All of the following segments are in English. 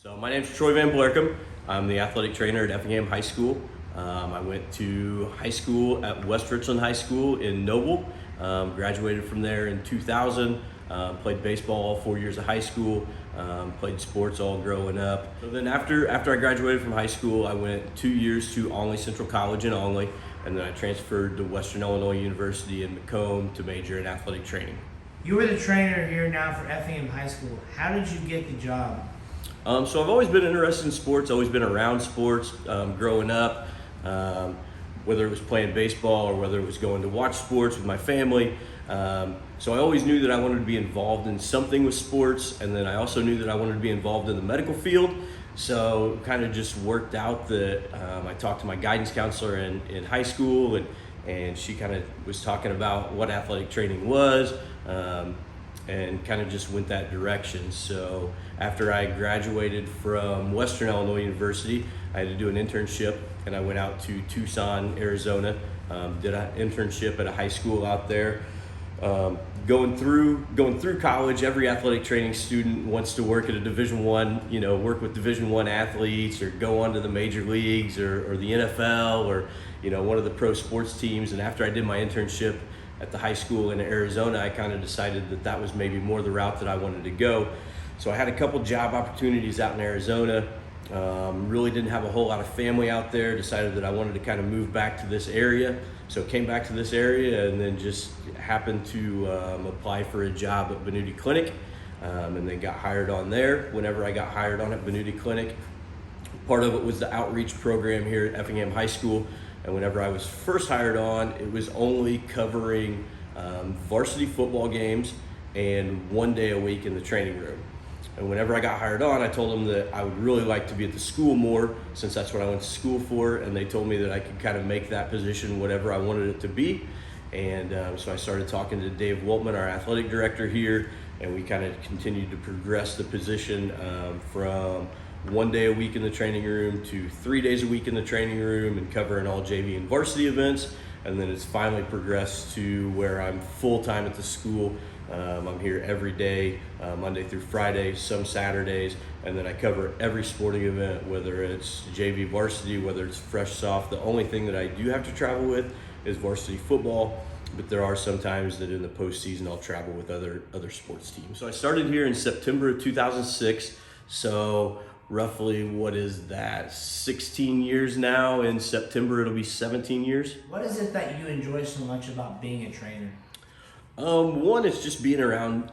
So my name's Troy VanBlaricum. I'm the athletic trainer at Effingham High School. I went to high school at West Richland High School in Noble. Graduated from there in 2000. Played baseball all 4 years of high school. Played sports all growing up. So then after I graduated from high school, I went 2 years to Olney Central College in Olney, and then I transferred to Western Illinois University in Macomb to major in athletic training. You were the trainer here now for Effingham High School. How did you get the job? So I've always been interested in sports, always been around sports growing up, whether it was playing baseball or whether it was going to watch sports with my family. So I always knew that I wanted to be involved in something with sports, and then I also knew that I wanted to be involved in the medical field. So kind of just worked out that I talked to my guidance counselor in high school, and she kind of was talking about what athletic training was. And kind of just went that direction. So after I graduated from Western Illinois University, I had to do an internship, and I went out to Tucson, Arizona, did an internship at a high school out there. Going through college, every athletic training student wants to work at a Division I, work with Division I athletes, or go on to the major leagues or the NFL, or one of the pro sports teams. And after I did my internship at the high school in Arizona, I kind of decided that was maybe more the route that I wanted to go. So I had a couple job opportunities out in Arizona. Really didn't have a whole lot of family out there. Decided that I wanted to kind of move back to this area. So came back to this area, and then just happened to apply for a job at Benuti Clinic, and then got hired on there. Whenever I got hired on at Benuti Clinic, part of it was the outreach program here at Effingham High School. And whenever I was first hired on, it was only covering varsity football games and 1 day a week in the training room. And whenever I got hired on, I told them that I would really like to be at the school more, since that's what I went to school for. And they told me that I could kind of make that position whatever I wanted it to be. And so I started talking to Dave Woltman, our athletic director here, and we kind of continued to progress the position from 1 day a week in the training room to 3 days a week in the training room, and covering all JV and varsity events. And then it's finally progressed to where I'm full-time at the school. I'm here every day, Monday through Friday, some Saturdays, and then I cover every sporting event, whether it's JV varsity, whether it's fresh soft. The only thing that I do have to travel with is varsity football, but there are some times that in the postseason I'll travel with other sports teams. So I started here in September of 2006, so roughly, what is that, 16 years now. In September it'll be 17 years. What is it that you enjoy so much about being a trainer? One is just being around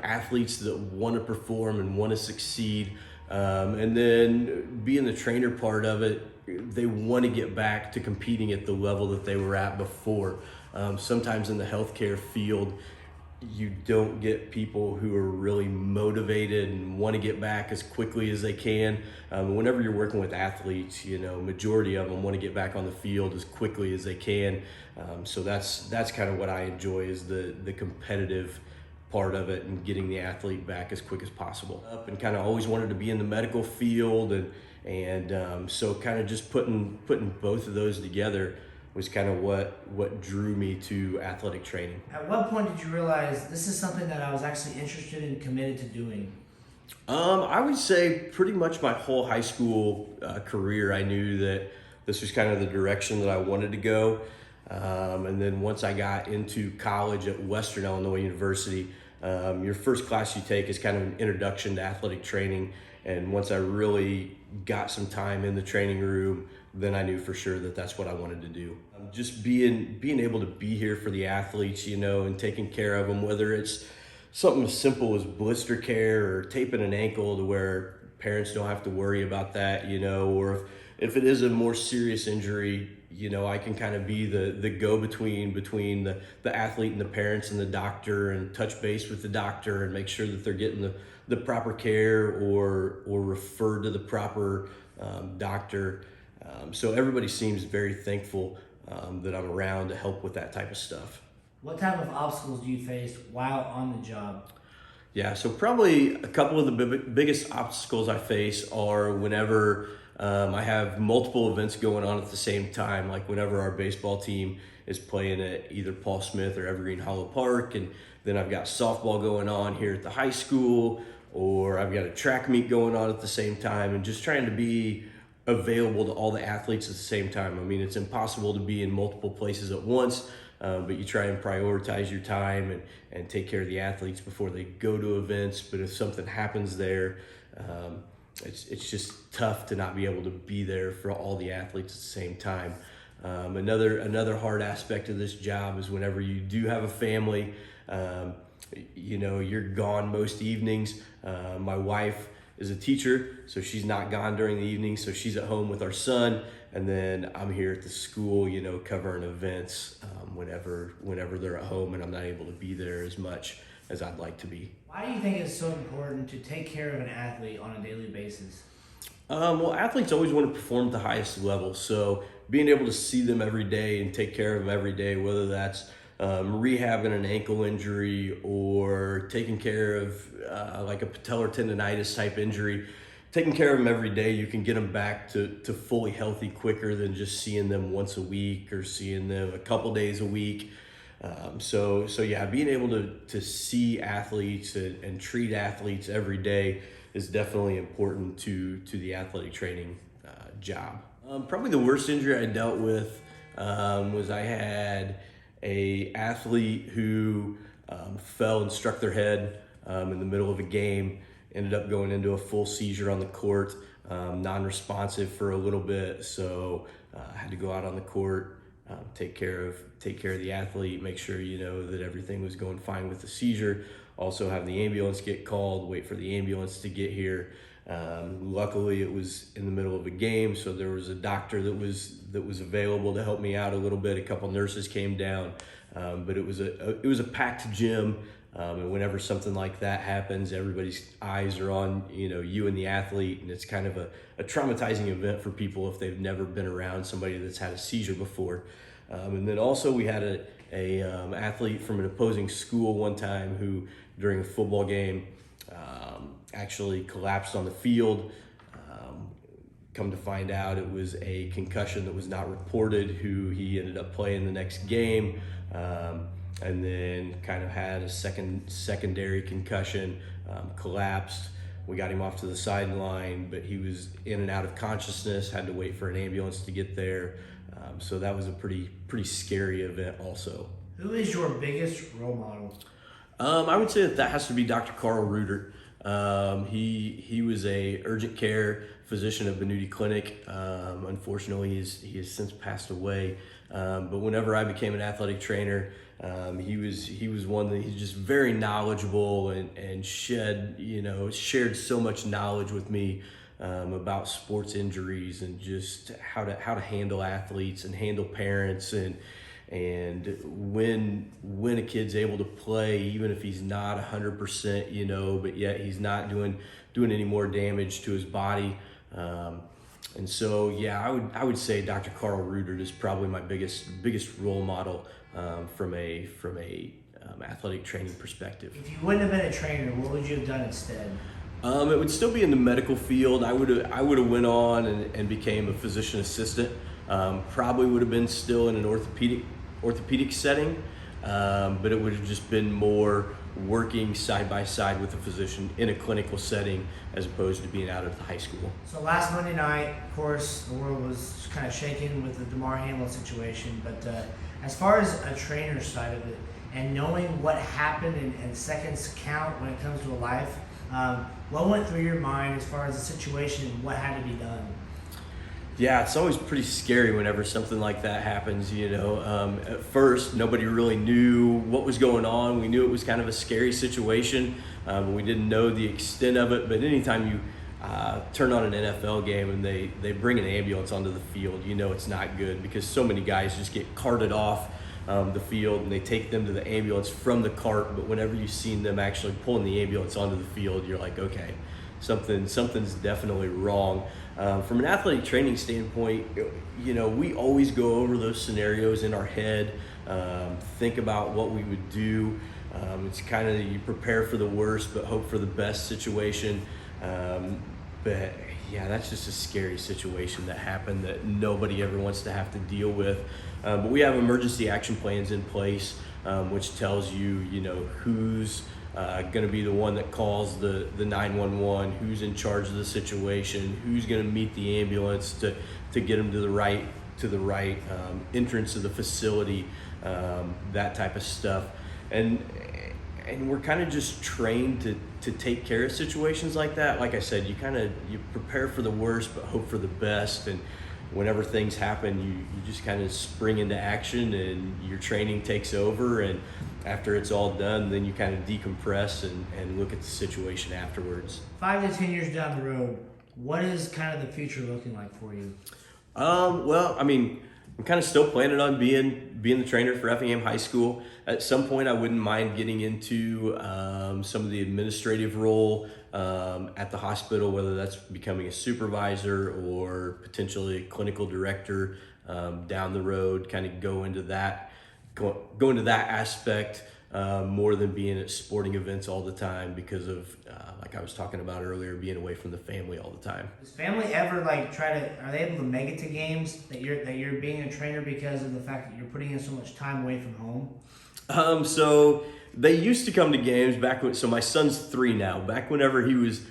athletes that want to perform and want to succeed, and then being the trainer part of it, they want to get back to competing at the level that they were at before. Sometimes in the healthcare field, you don't get people who are really motivated and want to get back as quickly as they can. Whenever you're working with athletes, majority of them want to get back on the field as quickly as they can. So that's kind of what I enjoy, is the competitive part of it, and getting the athlete back as quick as possible. And kind of always wanted to be in the medical field, and so kind of just putting both of those together was kind of what drew me to athletic training. At what point did you realize this is something that I was actually interested and committed to doing? I would say pretty much my whole high school career, I knew that this was kind of the direction that I wanted to go. And then once I got into college at Western Illinois University, your first class you take is kind of an introduction to athletic training. And once I really got some time in the training room, then I knew for sure that that's what I wanted to do. Just being able to be here for the athletes, and taking care of them, whether it's something as simple as blister care or taping an ankle to where parents don't have to worry about that, or if it is a more serious injury, I can kind of be the go-between between the athlete and the parents and the doctor, and touch base with the doctor and make sure that they're getting the proper care or referred to the proper doctor. So everybody seems very thankful that I'm around to help with that type of stuff. What type of obstacles do you face while on the job? Yeah, so probably a couple of the biggest obstacles I face are whenever I have multiple events going on at the same time, like whenever our baseball team is playing at either Paul Smith or Evergreen Hollow Park, and then I've got softball going on here at the high school, or I've got a track meet going on at the same time, and just trying to be available to all the athletes at the same time. I mean, it's impossible to be in multiple places at once, but you try and prioritize your time and take care of the athletes before they go to events. But if something happens there, it's just tough to not be able to be there for all the athletes at the same time. Another hard aspect of this job is whenever you do have a family, you're gone most evenings. My wife is a teacher, so she's not gone during the evening, so she's at home with our son, and then I'm here at the school, covering events whenever they're at home, and I'm not able to be there as much as I'd like to be. Why do you think it's so important to take care of an athlete on a daily basis? Well, athletes always want to perform at the highest level, so being able to see them every day and take care of them every day, whether that's rehabbing an ankle injury or taking care of like a patellar tendonitis type injury, taking care of them every day, you can get them back to fully healthy quicker than just seeing them once a week or seeing them a couple days a week. So yeah, being able to see athletes and treat athletes every day is definitely important to the athletic training job. Probably the worst injury I dealt with was I had a athlete who fell and struck their head in the middle of a game, ended up going into a full seizure on the court, non-responsive for a little bit, so I had to go out on the court, take care of the athlete, make sure that everything was going fine with the seizure, also have the ambulance get called, wait for the ambulance to get here. Luckily it was in the middle of a game, so there was a doctor that was available to help me out a little bit. A couple nurses came down, but it was a packed gym, and whenever something like that happens, everybody's eyes are on you and the athlete, and it's kind of a traumatizing event for people if they've never been around somebody that's had a seizure before. And then also we had a athlete from an opposing school one time who during a football game actually collapsed on the field. Come to find out it was a concussion that was not reported, who he ended up playing the next game, and then kind of had a secondary concussion, collapsed. We got him off to the sideline, but he was in and out of consciousness, had to wait for an ambulance to get there. So that was a pretty scary event also. Who is your biggest role model? I would say that has to be Dr. Carl Reuter. He was a urgent care physician at Benuti Clinic. Unfortunately, he has since passed away. But whenever I became an athletic trainer, he was one that he's just very knowledgeable and shared so much knowledge with me about sports injuries and just how to handle athletes and handle parents and when a kid's able to play, even if he's not 100%, but yet he's not doing any more damage to his body. And so, yeah, I would say Dr. Carl Reuter is probably my biggest role model from a athletic training perspective. If you wouldn't have been a trainer, what would you have done instead? It would still be in the medical field. I would have went on and became a physician assistant. Probably would have been still in an orthopedic setting, but it would have just been more working side by side with a physician in a clinical setting as opposed to being out of the high school. So last Monday night, of course, the world was kind of shaken with the DeMar Hamlin situation, but as far as a trainer's side of it and knowing what happened and seconds count when it comes to a life, what went through your mind as far as the situation and what had to be done? Yeah, it's always pretty scary whenever something like that happens, At first, nobody really knew what was going on. We knew it was kind of a scary situation. We didn't know the extent of it, but anytime you turn on an NFL game and they bring an ambulance onto the field, it's not good because so many guys just get carted off the field and they take them to the ambulance from the cart. But whenever you've seen them actually pulling the ambulance onto the field, you're like, okay, something's definitely wrong. From an athletic training standpoint, we always go over those scenarios in our head, think about what we would do. It's kind of, you prepare for the worst but hope for the best situation. But yeah, that's just a scary situation that happened that nobody ever wants to have to deal with. But we have emergency action plans in place, which tells you, who's going to be the one that calls the 911, who's in charge of the situation, who's going to meet the ambulance to get them to the right entrance of the facility, that type of stuff. And we're kind of just trained to take care of situations like that. Like I said, you prepare for the worst but hope for the best, and whenever things happen, you just kind of spring into action and your training takes over, and after it's all done, then you kind of decompress and look at the situation afterwards. 5 to 10 years down the road, what is kind of the future looking like for you? Well, I mean, I'm kind of still planning on being the trainer for Effingham High School. At some point, I wouldn't mind getting into some of the administrative role at the hospital, whether that's becoming a supervisor or potentially a clinical director down the road. Kind of go into that aspect more than being at sporting events all the time because of, like I was talking about earlier, being away from the family all the time. Does family ever are they able to make it to games that you're being a trainer because of the fact that you're putting in so much time away from home? So they used to come to games back when, so my son's 3 now. Back whenever he was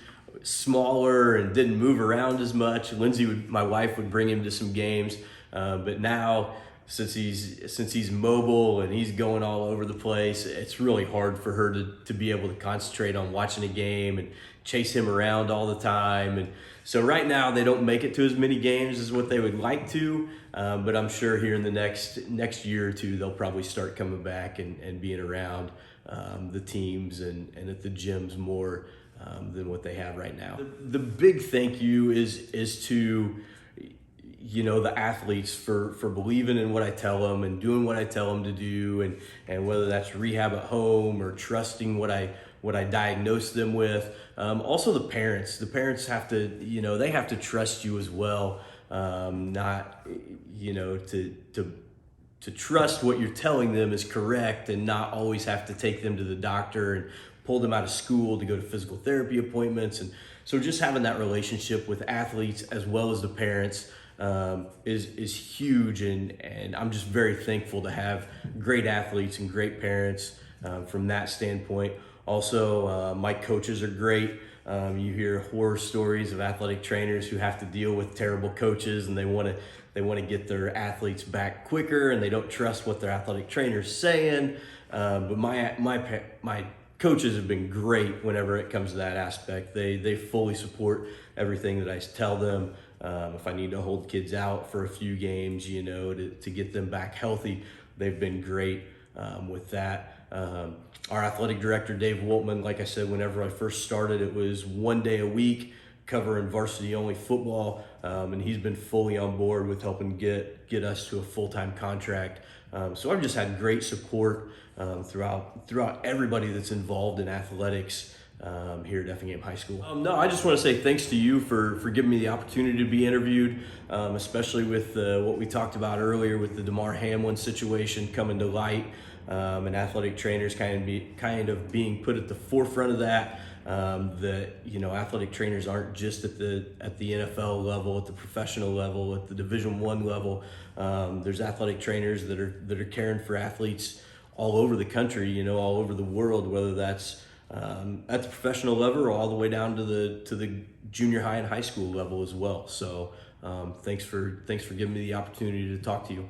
smaller and didn't move around as much, my wife would bring him to some games. But now, since he's mobile and he's going all over the place, it's really hard for her to be able to concentrate on watching a game and chase him around all the time. And so right now they don't make it to as many games as what they would like to, but I'm sure here in the next year or two they'll probably start coming back and being around the teams and at the gyms more than what they have right now. The big thank you is to the athletes for believing in what I tell them and doing what I tell them to do, and whether that's rehab at home or trusting what I diagnose them with. Also the parents have to, they have to trust you as well. Not, to trust what you're telling them is correct and not always have to take them to the doctor and pull them out of school to go to physical therapy appointments. And so just having that relationship with athletes as well as the parents is huge, and I'm just very thankful to have great athletes and great parents from that standpoint. Also, my coaches are great. You hear horror stories of athletic trainers who have to deal with terrible coaches, and they want to get their athletes back quicker, and they don't trust what their athletic trainer's saying. But my coaches have been great whenever it comes to that aspect. They fully support everything that I tell them. If I need to hold kids out for a few games, to get them back healthy, they've been great with that. Our athletic director, Dave Woltman, like I said, whenever I first started, it was 1 day a week covering varsity only football, and he's been fully on board with helping get us to a full-time contract. So I've just had great support throughout everybody that's involved in athletics here at Effingham High School. No, I just want to say thanks to you for giving me the opportunity to be interviewed, especially with what we talked about earlier with the Damar Hamlin situation coming to light, and athletic trainers kind of being put at the forefront of that. Athletic trainers aren't just at the NFL level, at the professional level, at the Division I level. There's athletic trainers that are caring for athletes all over the country, all over the world, whether that's at the professional level or all the way down to the junior high and high school level as well. So thanks for giving me the opportunity to talk to you.